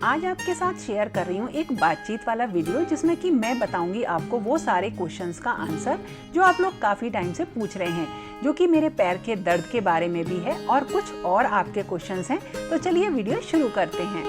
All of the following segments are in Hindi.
आज आपके साथ शेयर कर रही हूँ एक बातचीत वाला वीडियो जिसमें कि मैं बताऊंगी आपको वो सारे क्वेश्चंस का आंसर जो आप लोग काफ़ी टाइम से पूछ रहे हैं, जो कि मेरे पैर के दर्द के बारे में भी है और कुछ और आपके क्वेश्चंस हैं। तो चलिए वीडियो शुरू करते हैं।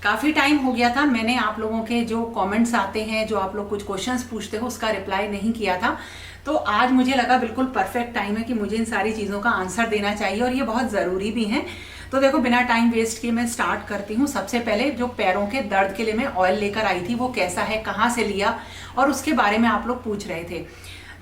काफ़ी टाइम हो गया था, मैंने आप लोगों के जो कमेंट्स आते हैं, जो आप लोग कुछ क्वेश्चंस पूछते हो, उसका रिप्लाई नहीं किया था। तो आज मुझे लगा बिल्कुल परफेक्ट टाइम है कि मुझे इन सारी चीज़ों का आंसर देना चाहिए और ये बहुत ज़रूरी भी है। तो देखो, बिना टाइम वेस्ट किए मैं स्टार्ट करती हूँ। सबसे पहले जो पैरों के दर्द के लिए मैं ऑयल लेकर आई थी वो कैसा है, कहाँ से लिया, और उसके बारे में आप लोग पूछ रहे थे।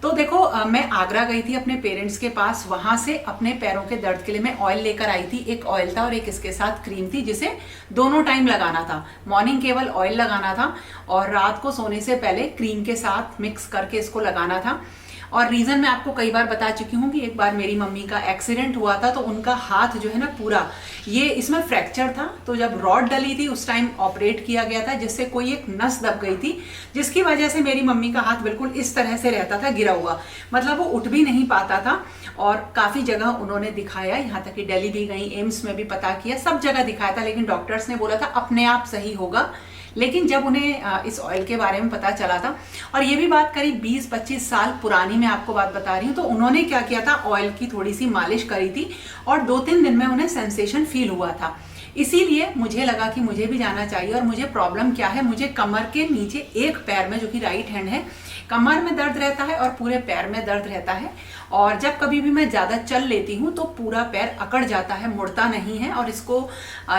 तो देखो, मैं आगरा गई थी अपने पेरेंट्स के पास, वहां से अपने पैरों के दर्द के लिए मैं ऑयल लेकर आई थी। एक ऑयल था और एक इसके साथ क्रीम थी, जिसे दोनों टाइम लगाना था। मॉर्निंग केवल ऑयल लगाना था और रात को सोने से पहले क्रीम के साथ मिक्स करके इसको लगाना था। और रीजन मैं आपको कई बार बता चुकी हूँ कि एक बार मेरी मम्मी का एक्सीडेंट हुआ था, तो उनका हाथ जो है ना पूरा ये इसमें फ्रैक्चर था। तो जब रॉड डली थी उस टाइम ऑपरेट किया गया था, जिससे कोई एक नस दब गई थी, जिसकी वजह से मेरी मम्मी का हाथ बिल्कुल इस तरह से रहता था, गिरा हुआ, मतलब वो उठ भी नहीं पाता था। और काफी जगह उन्होंने दिखाया, यहाँ तक कि दिल्ली भी गई, एम्स में भी पता किया, सब जगह दिखाया था, लेकिन डॉक्टर्स ने बोला था अपने आप सही होगा। लेकिन जब उन्हें इस ऑयल के बारे में पता चला था, और ये भी बात करीब 20-25 साल पुरानी मैं आपको बात बता रही हूँ, तो उन्होंने क्या किया था, ऑयल की थोड़ी सी मालिश करी थी और 2-3 दिन में उन्हें सेंसेशन फील हुआ था। इसीलिए मुझे लगा कि मुझे भी जाना चाहिए। और मुझे प्रॉब्लम क्या है, मुझे कमर के नीचे एक पैर में, जो कि राइट हैंड है, कमर में दर्द रहता है और पूरे पैर में दर्द रहता है। और जब कभी भी मैं ज़्यादा चल लेती हूँ तो पूरा पैर अकड़ जाता है, मुड़ता नहीं है। और इसको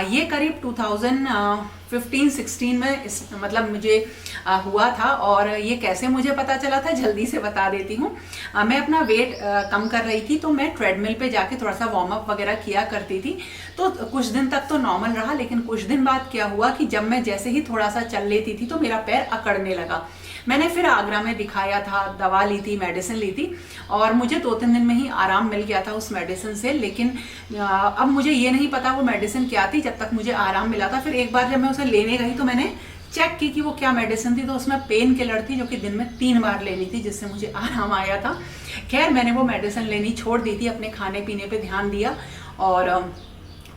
ये करीब 2015-16 में मतलब मुझे हुआ था। और ये कैसे मुझे पता चला था, जल्दी से बता देती हूँ। मैं अपना वेट कम कर रही थी, तो मैं ट्रेडमिल पे जाके थोड़ा सा वार्म अप वगैरह किया करती थी। तो कुछ दिन तक तो नॉर्मल रहा, लेकिन कुछ दिन बाद क्या हुआ कि जब मैं जैसे ही थोड़ा सा चल लेती थी तो मेरा पैर अकड़ने लगा। मैंने फिर आगरा में दिखाया था, दवा ली थी, मेडिसिन ली थी, और मुझे 2-3 दिन में ही आराम मिल गया था उस मेडिसिन से। लेकिन अब मुझे ये नहीं पता वो मेडिसिन क्या थी जब तक मुझे आराम मिला था। फिर एक बार जब मैं उसे लेने गई तो मैंने चेक की कि वो क्या मेडिसिन थी, तो उसमें पेन किलर थी, जो कि दिन में 3 बार लेनी थी, जिससे मुझे आराम आया था। खैर, मैंने वो मेडिसिन लेनी छोड़ दी थी, अपने खाने पीने पे ध्यान दिया, और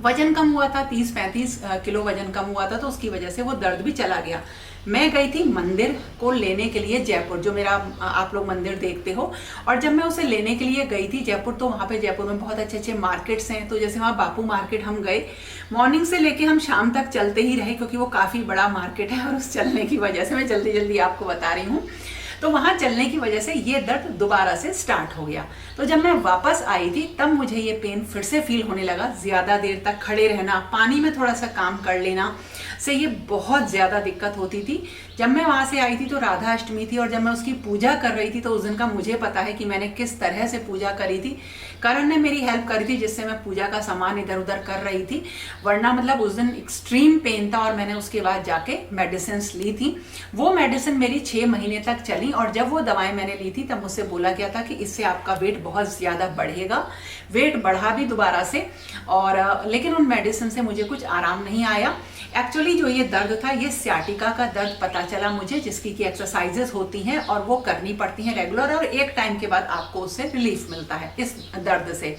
वजन कम हुआ था, 30-35 किलो वजन कम हुआ था, तो उसकी वजह से वो दर्द भी चला गया। मैं गई थी मंदिर को लेने के लिए जयपुर, जो मेरा आप लोग मंदिर देखते हो। और जब मैं उसे लेने के लिए गई थी जयपुर, तो वहाँ पे जयपुर में बहुत अच्छे अच्छे मार्केट्स हैं। तो जैसे वहाँ बापू मार्केट हम गए, मॉर्निंग से लेके हम शाम तक चलते ही रहे, क्योंकि वो काफ़ी बड़ा मार्केट है। और उस चलने की वजह से, मैं जल्दी जल्दी आपको बता रही हूँ, तो वहां चलने की वजह से ये दर्द दोबारा से स्टार्ट हो गया। तो जब मैं वापस आई थी तब मुझे ये पेन फिर से फील होने लगा। ज्यादा देर तक खड़े रहना, पानी में थोड़ा सा काम कर लेना से ये बहुत ज्यादा दिक्कत होती थी। जब मैं वहां से आई थी तो राधा अष्टमी थी, और जब मैं उसकी पूजा कर रही थी तो उस दिन का मुझे पता है कि मैंने किस तरह से पूजा करी थी। करण ने मेरी हेल्प करी थी, जिससे मैं पूजा का सामान इधर उधर कर रही थी, वरना मतलब उस दिन एक्सट्रीम पेन था। और मैंने उसके बाद जाके मेडिसिन ली थी। वो मेडिसिन मेरी 6 महीने तक चली, और जब वो दवाएं मैंने ली थी तब मुझसे बोला गया था कि इससे आपका वेट बहुत ज्यादा बढ़ेगा। वेट बढ़ा भी दोबारा से, और लेकिन उन मेडिसिन से मुझे कुछ आराम नहीं आया। एक्चुअली जो ये दर्द था, ये सियाटिका का दर्द पता चला मुझे, जिसकी की एक्सरसाइजेस होती हैं और वो करनी पड़ती हैं रेगुलर, और एक टाइम के बाद आपको उससे रिलीफ मिलता है इस दर्द से।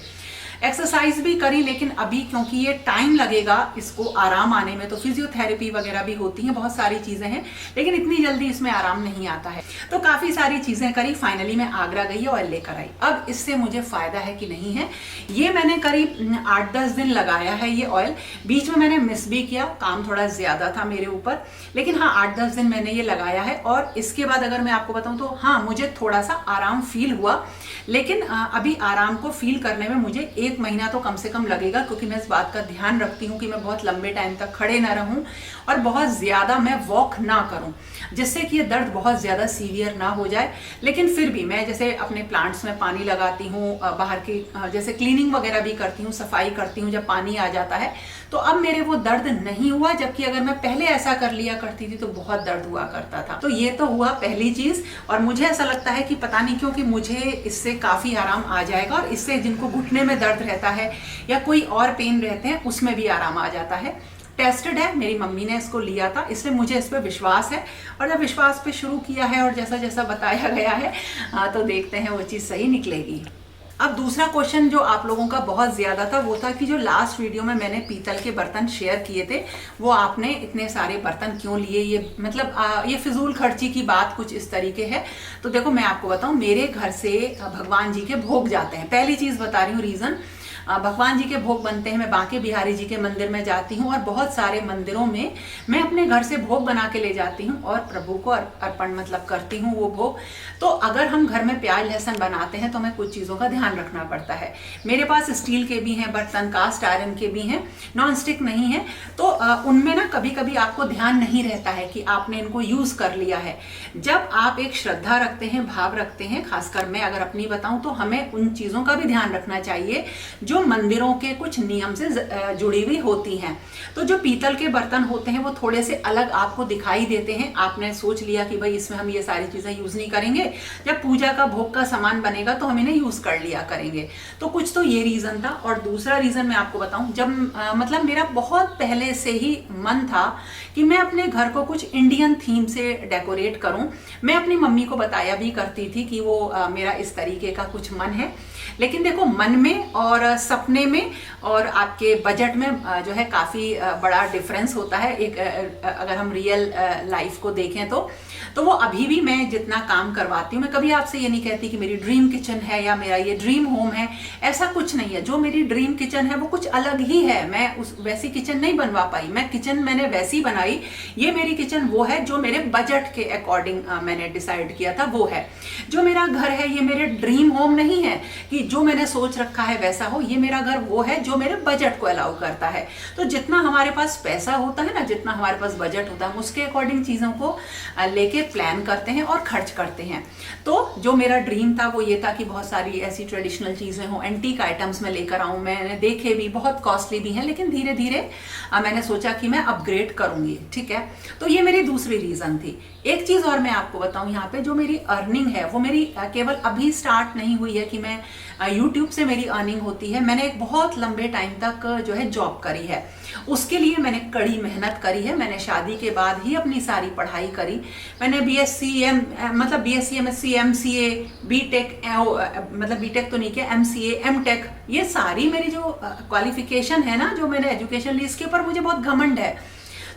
एक्सरसाइज भी करी, लेकिन अभी क्योंकि ये टाइम लगेगा इसको आराम आने में, तो फिजियोथेरेपी वगैरह भी होती हैं, बहुत सारी चीजें हैं, लेकिन इतनी जल्दी इसमें आराम नहीं आता है। तो काफी सारी चीजें करी, फाइनली मैं आगरा गई, ऑयल लेकर आई। अब इससे मुझे फायदा है कि नहीं है, ये मैंने करीब 8-10 दिन लगाया है ये ऑयल। बीच में मैंने मिस भी किया, काम थोड़ा ज्यादा था मेरे ऊपर, लेकिन हाँ 8-10 दिन मैंने ये लगाया है। और इसके बाद अगर मैं आपको बताऊं तो हाँ, मुझे थोड़ा सा आराम फील हुआ, लेकिन अभी आराम को फील करने में मुझे 1 महीना तो कम से कम लगेगा, क्योंकि मैं इस बात का ध्यान रखती हूँ कि मैं बहुत लंबे टाइम तक खड़े ना रहूं और बहुत ज्यादा मैं वॉक ना करूं, जिससे कि ये दर्द बहुत ज्यादा सीवियर ना हो जाए। लेकिन फिर भी मैं जैसे अपने प्लांट्स में पानी लगाती हूँ, बाहर की जैसे क्लीनिंग वगैरह भी करती हूँ, सफाई करती हूँ जब पानी आ जाता है, तो अब मेरे वो दर्द नहीं हुआ। जबकि अगर मैं पहले ऐसा कर लिया करती थी तो बहुत दर्द हुआ करता था। तो ये तो हुआ पहली चीज, और मुझे ऐसा लगता है कि पता नहीं क्यों कि मुझे इससे काफी आराम आ जाएगा, और इससे जिनको घुटने में दर्द रहता है या कोई और पेन रहते हैं उसमें भी आराम आ जाता है। टेस्टेड है, मेरी मम्मी ने इसको लिया था, इसलिए मुझे इस पर विश्वास है। और जब विश्वास पे शुरू किया है और जैसा जैसा बताया गया है, तो देखते हैं वो चीज़ सही निकलेगी। अब दूसरा क्वेश्चन जो आप लोगों का बहुत ज्यादा था वो था कि जो लास्ट वीडियो में मैंने पीतल के बर्तन शेयर किए थे, वो आपने इतने सारे बर्तन क्यों लिए, ये मतलब ये फिजूल खर्ची की बात कुछ इस तरीके है। तो देखो मैं आपको बताऊं, मेरे घर से भगवान जी के भोग जाते हैं। पहली चीज बता रही हूँ रीजन, भगवान जी के भोग बनते हैं। मैं बांके बिहारी जी के मंदिर में जाती हूँ और बहुत सारे मंदिरों में मैं अपने घर से भोग बना के ले जाती हूँ और प्रभु को अर्पण मतलब करती हूँ वो भोग। तो अगर हम घर में प्याज लहसुन बनाते हैं तो हमें कुछ चीज़ों का ध्यान रखना पड़ता है। मेरे पास स्टील के भी हैं बर्तन, कास्ट आयरन के भी हैं, नॉन स्टिक नहीं है। तो उनमें ना कभी कभी आपको ध्यान नहीं रहता है कि आपने इनको यूज कर लिया है। जब आप एक श्रद्धा रखते हैं, भाव रखते हैं, खासकर मैं अगर अपनी बताऊं तो हमें उन चीजों का भी ध्यान रखना चाहिए जो मंदिरों के कुछ नियम से जुड़ी हुई होती हैं। तो जो पीतल के बर्तन होते हैं वो थोड़े से अलग आपको दिखाई देते हैं। आपने सोच लिया कि भाई इसमें हम ये सारी चीजें यूज नहीं करेंगे, जब पूजा का भोग का सामान बनेगा तो हम इन्हें यूज कर लिया करेंगे। तो कुछ तो ये रीजन था। और दूसरा रीजन मैं आपको बताऊं, जब मतलब मेरा बहुत पहले से ही मन था कि मैं अपने घर को कुछ इंडियन थीम से डेकोरेट करूं। मैं अपनी मम्मी को बताया भी करती थी कि वो मेरा इस तरीके का कुछ मन है। लेकिन देखो, मन में और सपने में और आपके बजट में जो है काफी बड़ा डिफरेंस होता है। एक अगर हम रियल लाइफ को देखें तो वो अभी भी मैं जितना काम करवाती हूँ, मैं कभी आपसे ये नहीं कहती कि मेरी ड्रीम किचन है या मेरा ये ड्रीम होम है, ऐसा कुछ नहीं है। जो मेरी ड्रीम किचन है वो कुछ अलग ही है। मैं उस वैसी किचन नहीं बनवा पाई, मैं किचन मैंने वैसी बनाई। ये मेरी किचन वो है जो मेरे बजट के अकॉर्डिंग मैंने डिसाइड किया था, वो है। जो मेरा घर है ये मेरे ड्रीम होम नहीं है कि जो मैंने सोच रखा है वैसा हो। ये मेरा घर वो है जो मेरे बजट को अलाउ करता है। तो जितना हमारे पास पैसा होता है ना, जितना हमारे पास बजट होता है, उसके अकॉर्डिंग चीजों को लेके प्लान करते हैं और खर्च करते हैं। तो जो मेरा ड्रीम था वो ये था कि बहुत सारी ऐसी ट्रेडिशनल चीजें हों, एंटीक आइटम्स में लेकर आऊं। मैंने देखे भी, बहुत कॉस्टली भी हैं, लेकिन धीरे धीरे मैंने सोचा कि मैं अपग्रेड करूंगी। ठीक है, तो ये मेरी दूसरी रीजन थी। एक चीज और मैं आपको बताऊं, यहाँ पे जो मेरी अर्निंग है वो मेरी केवल अभी स्टार्ट नहीं हुई है कि मैं यूट्यूब से मेरी अर्निंग होती है। मैंने एक बहुत लंबे टाइम तक जो है जॉब करी है, उसके लिए मैंने कड़ी मेहनत करी है। मैंने शादी के बाद ही अपनी सारी पढ़ाई करी। मैंने बीएससी मतलब बीएससी एमएससी एमसीए बीटेक, मतलब बीटेक तो नहीं किया, एमसीए एमटेक, ये सारी मेरी जो क्वालिफिकेशन है ना, जो मैंने एजुकेशन ली, इसके ऊपर मुझे बहुत घमंड है।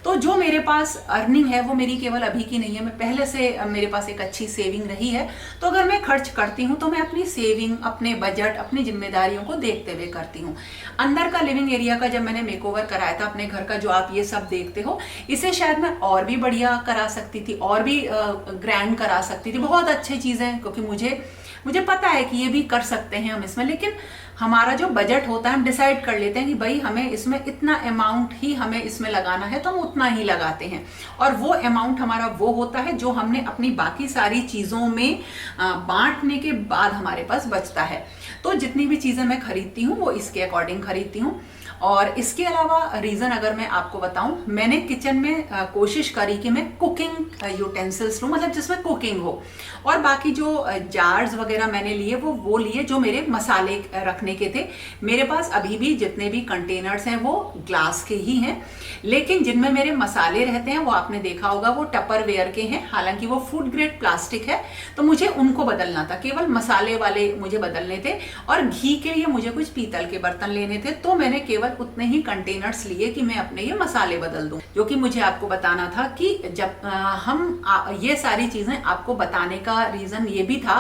तो जो मेरे पास अर्निंग है वो मेरी केवल अभी की नहीं है, मैं पहले से मेरे पास एक अच्छी सेविंग रही है। तो अगर मैं खर्च करती हूँ तो मैं अपनी सेविंग, अपने बजट, अपनी जिम्मेदारियों को देखते हुए करती हूँ। अंदर का लिविंग एरिया का जब मैंने मेकओवर कराया था अपने घर का, जो आप ये सब देखते हो, इसे शायद मैं और भी बढ़िया करा सकती थी, और भी ग्रैंड करा सकती थी, बहुत अच्छी चीजें, क्योंकि मुझे पता है कि ये भी कर सकते हैं हम इसमें। लेकिन हमारा जो बजट होता है, हम डिसाइड कर लेते हैं कि भाई हमें इसमें इतना अमाउंट ही हमें इसमें लगाना है, तो हम उतना ही लगाते हैं। और वो अमाउंट हमारा वो होता है जो हमने अपनी बाकी सारी चीजों में बांटने के बाद हमारे पास बचता है। तो जितनी भी चीजें मैं खरीदती हूँ वो इसके अकॉर्डिंग खरीदती हूँ। और इसके अलावा रीजन अगर मैं आपको बताऊं, मैंने किचन में कोशिश करी कि मैं कुकिंग यूटेंसिल्स लूं, मतलब जिसमें कुकिंग हो। और बाकी जो जार्स वगैरह मैंने लिए वो लिए जो मेरे मसाले रखने के थे। मेरे पास अभी भी जितने भी कंटेनर्स हैं वो ग्लास के ही हैं, लेकिन जिनमें मेरे मसाले रहते हैं वो आपने देखा होगा वो टपरवेयर के हैं। हालांकि वो फूड ग्रेड प्लास्टिक है, तो मुझे उनको बदलना था, केवल मसाले वाले मुझे बदलने थे। और घी के लिए मुझे कुछ पीतल के बर्तन लेने थे, तो मैंने केवल उतने ही कंटेनर्स लिए कि मैं अपने ये मसाले बदल दूं। जो कि मुझे आपको बताना था कि जब ये सारी चीजें आपको बताने का रीजन ये भी था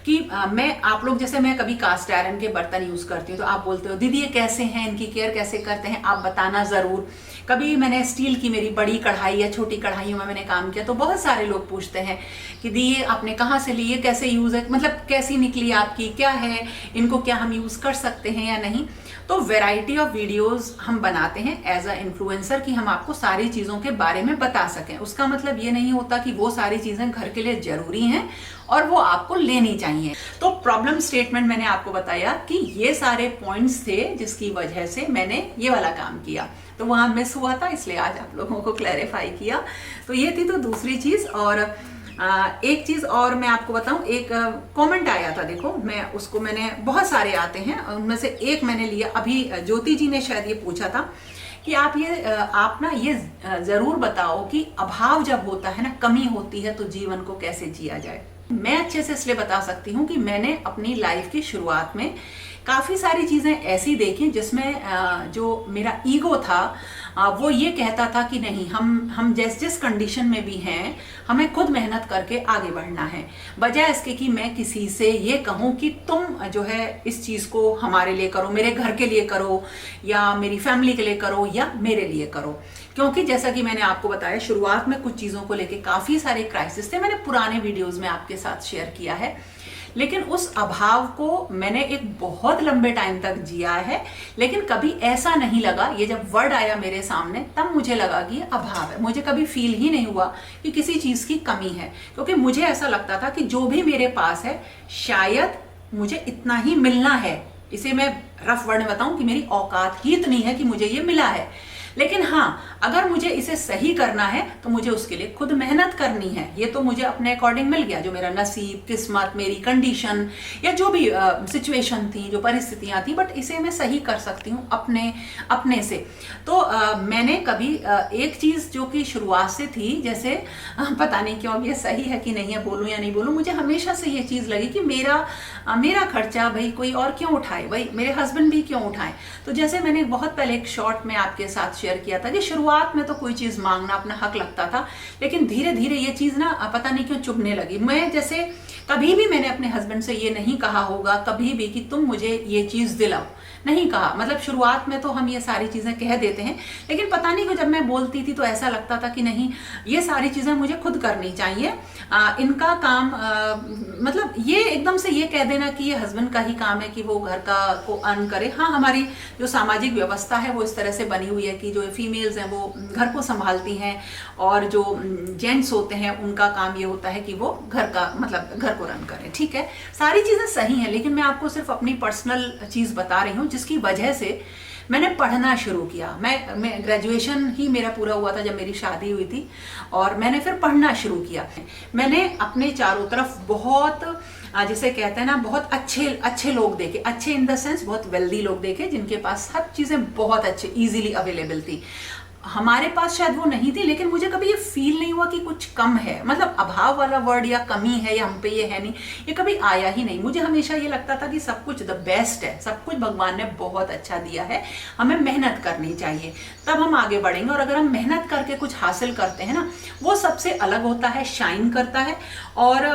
कि मैं कभी कास्ट आयरन के बर्तन यूज करती हूँ, तो आप बोलते हो दीदी ये कैसे हैं, इनकी केयर कैसे करते हैं, आप बताना जरूर। कभी मैंने स्टील की मेरी बड़ी कढ़ाई या छोटी कढ़ाइयों में मैंने काम किया, तो बहुत सारे लोग पूछते हैं कि दी ये आपने कहाँ से ली, ये कैसे यूज है, मतलब कैसी निकली आपकी, क्या है, इनको क्या हम यूज कर सकते हैं या नहीं। तो वैरायटी ऑफ वीडियोस हम बनाते हैं एज अ इन्फ्लुएंसर कि हम आपको सारी चीजों के बारे में बता सकें। उसका मतलब ये नहीं होता कि वो सारी चीजें घर के लिए जरूरी हैं और वो आपको लेनी चाहिए। तो प्रॉब्लम स्टेटमेंट मैंने आपको बताया कि ये सारे पॉइंट्स थे जिसकी वजह से मैंने ये वाला काम किया, तो वहां मिस हुआ था, इसलिए आज आप लोगों को क्लैरिफाई किया। तो ये थी तो दूसरी चीज। और एक चीज और मैं आपको बताऊं, एक कमेंट आया था, देखो मैंने बहुत सारे आते हैं, उनमें से एक मैंने लिया। अभी ज्योति जी ने शायद ये पूछा था कि आप ना ये जरूर बताओ कि अभाव जब होता है ना, कमी होती है, तो जीवन को कैसे जिया जाए। मैं अच्छे से इसलिए बता सकती हूँ कि मैंने अपनी लाइफ की शुरुआत में काफ़ी सारी चीज़ें ऐसी देखी जिसमें जो मेरा ईगो था वो ये कहता था कि नहीं, हम जिस कंडीशन में भी हैं हमें खुद मेहनत करके आगे बढ़ना है, बजाय इसके कि मैं किसी से ये कहूँ कि तुम जो है इस चीज़ को हमारे लिए करो, मेरे घर के लिए करो, या मेरी फैमिली के लिए करो, या मेरे लिए करो। क्योंकि जैसा कि मैंने आपको बताया, शुरुआत में कुछ चीज़ों को लेके काफ़ी सारे क्राइसिस थे, मैंने पुराने वीडियोज़ में आपके साथ शेयर किया है। लेकिन उस अभाव को मैंने एक बहुत लंबे टाइम तक जिया है, लेकिन कभी ऐसा नहीं लगा, ये जब वर्ड आया मेरे सामने तब मुझे लगा कि ये अभाव है। मुझे कभी फील ही नहीं हुआ कि किसी चीज़ की कमी है, क्योंकि मुझे ऐसा लगता था कि जो भी मेरे पास है शायद मुझे इतना ही मिलना है। इसे मैं रफ वर्ड में बताऊं कि मेरी औकात ही इतनी है कि मुझे ये मिला है। लेकिन हाँ, अगर मुझे इसे सही करना है तो मुझे उसके लिए खुद मेहनत करनी है। ये तो मुझे अपने अकॉर्डिंग मिल गया, जो मेरा नसीब, किस्मत, मेरी कंडीशन या जो भी सिचुएशन थी, जो परिस्थितियां थी, बट इसे मैं सही कर सकती हूँ अपने से। तो मैंने कभी एक चीज़ जो कि शुरुआत से थी, जैसे पता नहीं क्यों अब ये सही है कि नहीं है, बोलूँ या नहीं बोलूँ, मुझे हमेशा से ये चीज़ लगी कि मेरा खर्चा भाई कोई और क्यों उठाए, भाई मेरे हस्बैंड भी क्यों उठाएं। तो जैसे मैंने बहुत पहले एक शॉर्ट में आपके साथ शेयर किया था कि शुरुआत में तो कोई चीज़ मांगना अपना हक लगता था, लेकिन धीरे धीरे ये चीज़ ना पता नहीं क्यों चुभने लगी। मैं जैसे कभी भी मैंने अपने हस्बैंड से ये नहीं कहा होगा कभी भी कि तुम मुझे ये चीज़ दिलाओ, नहीं कहा। मतलब शुरुआत में तो हम ये सारी चीज़ें कह देते हैं, लेकिन पता नहीं क्यों जब मैं बोलती थी तो ऐसा लगता था कि नहीं, ये सारी चीज़ें मुझे खुद करनी चाहिए। इनका काम मतलब ये एकदम से ये कह देना कि ये हस्बैंड का ही काम है कि वो घर का को अर्न करे। हाँ, हमारी जो सामाजिक व्यवस्था है वो इस तरह से बनी हुई है कि जो फीमेल्स हैं वो घर को संभालती हैं, और जो जेंट्स होते हैं उनका काम ये होता है कि वो घर का मतलब घर को रन करें। ठीक है, सारी चीज़ें सही हैं, लेकिन मैं आपको सिर्फ अपनी पर्सनल चीज़ बता रही हूँ जिसकी वजह से मैंने पढ़ना शुरू किया। मैं ग्रेजुएशन ही मेरा पूरा हुआ था जब मेरी शादी हुई थी, और मैंने फिर पढ़ना शुरू किया। मैंने अपने चारों तरफ बहुत जिसे कहते हैं ना बहुत अच्छे लोग देखे, अच्छे इन द सेंस बहुत वेल्दी लोग देखे, जिनके पास सब चीज़ें बहुत अच्छे इजीली अवेलेबल थी। हमारे पास शायद वो नहीं थी, लेकिन मुझे कभी ये फील नहीं हुआ कि कुछ कम है, मतलब अभाव वाला वर्ड या कमी है या हम पे ये है नहीं, ये कभी आया ही नहीं। मुझे हमेशा ये लगता था कि सब कुछ द बेस्ट है, सब कुछ भगवान ने बहुत अच्छा दिया है, हमें मेहनत करनी चाहिए तब हम आगे बढ़ेंगे। और अगर हम मेहनत करके कुछ हासिल करते हैं ना, वो सबसे अलग होता है, शाइन करता है, और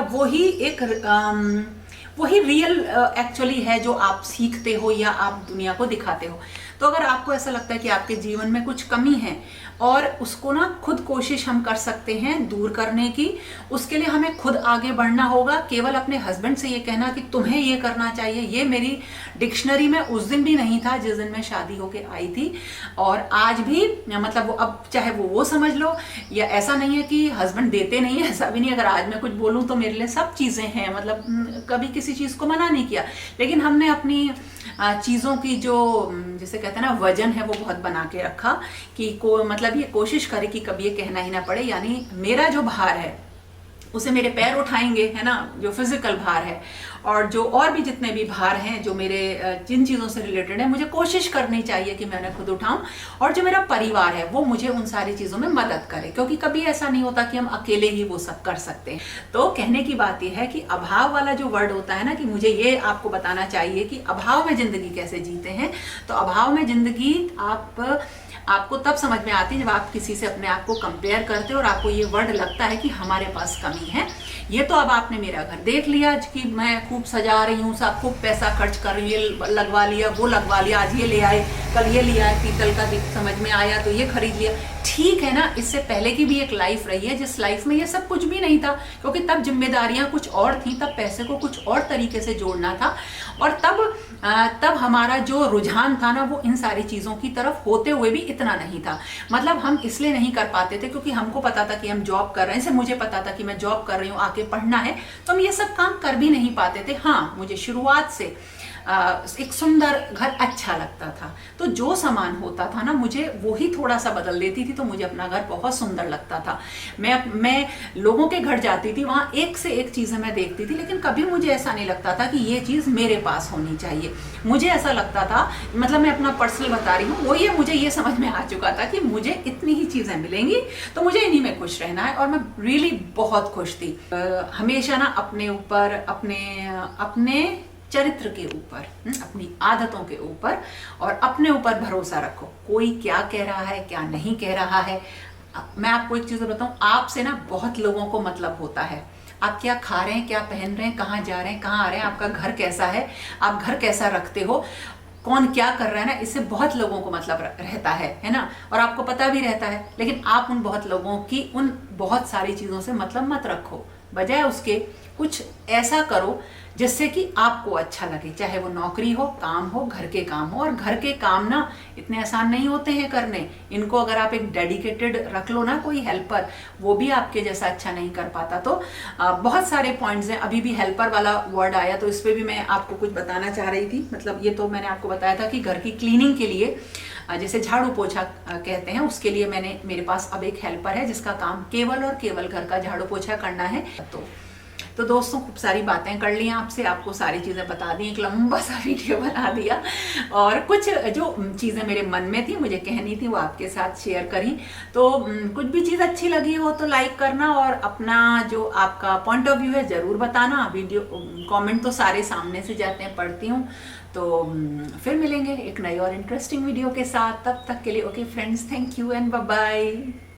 वही रियल एक्चुअली है जो आप सीखते हो या आप दुनिया को दिखाते हो। तो अगर आपको ऐसा लगता है कि आपके जीवन में कुछ कमी है और उसको ना खुद कोशिश हम कर सकते हैं दूर करने की, उसके लिए हमें खुद आगे बढ़ना होगा। केवल अपने हस्बैंड से ये कहना कि तुम्हें ये करना चाहिए, ये मेरी डिक्शनरी में उस दिन भी नहीं था जिस दिन मैं शादी होके आई थी, और आज भी मतलब वो अब चाहे वो समझ लो, या ऐसा नहीं है कि हस्बैंड देते नहीं है, ऐसा भी नहीं। अगर आज मैं कुछ बोलूँ तो मेरे लिए सब चीज़ें हैं, मतलब कभी किसी चीज़ को मना नहीं किया, लेकिन हमने अपनी चीज़ों की जो जिसे कहते हैं ना वजन है वो बहुत बना के रखा कि मतलब ये कोशिश करे कि कभी ये कहना ही ना पड़े। यानी मेरा जो भार है उसे मेरे पैर उठाएंगे, है ना, जो फिजिकल भार है, और जो और भी जितने भी भार हैं जो मेरे जिन चीज़ों से रिलेटेड है, मुझे कोशिश करनी चाहिए कि मैं उन्हें खुद उठाऊं, और जो मेरा परिवार है वो मुझे उन सारी चीज़ों में मदद करे, क्योंकि कभी ऐसा नहीं होता कि हम अकेले ही वो सब कर सकते हैं। तो कहने की बात यह है कि अभाव वाला जो वर्ड होता है ना, कि मुझे ये आपको बताना चाहिए कि अभाव में ज़िंदगी कैसे जीते हैं। तो अभाव में ज़िंदगी आपको तब समझ में आती है जब आप किसी से अपने आप को कंपेयर करते हो और आपको ये वर्ड लगता है कि हमारे पास कमी है। ये तो अब आपने मेरा घर देख लिया कि मैं खूब सजा रही हूँ, सब खूब पैसा खर्च कर रही हूँ, ये लगवा लिया, वो लगवा लिया, आज ये ले आए, कल ये लिया है, पीतल का समझ में आया तो ये खरीद लिया। ठीक है ना, इससे पहले की भी एक लाइफ रही है जिस लाइफ में ये सब कुछ भी नहीं था, क्योंकि तब जिम्मेदारियां कुछ और थी, तब पैसे को कुछ और तरीके से जोड़ना था, और तब हमारा जो रुझान था ना वो इन सारी चीज़ों की तरफ होते हुए भी इतना नहीं था। मतलब हम इसलिए नहीं कर पाते थे क्योंकि हमको पता था कि हम जॉब कर रहे हैं, जैसे मुझे पता था कि मैं जॉब कर रही हूँ, आके पढ़ना है, तो हम ये सब काम कर भी नहीं पाते थे। हाँ, मुझे शुरुआत से एक सुंदर घर अच्छा लगता था। तो जो सामान होता था ना, मुझे वही थोड़ा सा बदल देती थी तो मुझे अपना घर बहुत सुंदर लगता था। मैं लोगों के घर जाती थी, वहां एक से एक चीजें मैं देखती थी, लेकिन कभी मुझे ऐसा नहीं लगता था कि ये चीज मेरे पास होनी चाहिए। मुझे ऐसा लगता था, मतलब मैं अपना पर्सनल बता रही हूँ, वो ये मुझे ये समझ में आ चुका था कि मुझे इतनी ही चीजें मिलेंगी तो मुझे इन्हीं में खुश रहना है। और मैं रियली बहुत खुश थी। हमेशा ना अपने ऊपर, अपने चरित्र के ऊपर, अपनी आदतों के ऊपर और अपने ऊपर भरोसा रखो। कोई क्या कह रहा है, क्या नहीं कह रहा है। मैं आपको एक चीज बताऊं, आपसे ना बहुत लोगों को मतलब होता है। आप क्या खा रहे हैं, क्या पहन रहे हैं, कहाँ जा रहे हैं, कहाँ आ रहे हैं, आपका घर कैसा है, आप घर कैसा रखते हो, कौन क्या कर रहा है ना, इससे बहुत लोगों को मतलब रहता है ना। और आपको पता भी रहता है, लेकिन आप उन बहुत लोगों की उन बहुत सारी चीजों से मतलब मत रखो। बजाय उसके कुछ ऐसा करो जिससे कि आपको अच्छा लगे, चाहे वो नौकरी हो, काम हो, घर के काम हो। और घर के काम ना इतने आसान नहीं होते हैं करने। इनको अगर आप एक डेडिकेटेड रख लो ना, कोई हेल्पर, वो भी आपके जैसा अच्छा नहीं कर पाता। तो बहुत सारे पॉइंट्स हैं। अभी भी हेल्पर वाला वर्ड आया तो इस पर भी मैं आपको कुछ बताना चाह रही थी। मतलब ये तो मैंने आपको बताया था कि घर की क्लीनिंग के लिए, जैसे झाड़ू पोछा कहते हैं, उसके लिए मेरे पास अब एक हेल्पर है जिसका काम केवल और केवल घर का झाड़ू पोछा करना है। तो दोस्तों, खूब सारी बातें कर ली आपसे, आपको सारी चीज़ें बता दी, एक लंबा सा वीडियो बना दिया। और कुछ जो चीज़ें मेरे मन में थी, मुझे कहनी थी, वो आपके साथ शेयर करी। तो कुछ भी चीज़ अच्छी लगी हो तो लाइक करना, और अपना जो आपका पॉइंट ऑफ व्यू है ज़रूर बताना। वीडियो कमेंट तो सारे सामने से जाते हैं, पढ़ती हूँ। तो फिर मिलेंगे एक नई और इंटरेस्टिंग वीडियो के साथ। तब तक के लिए okay friends, thank you and bye bye.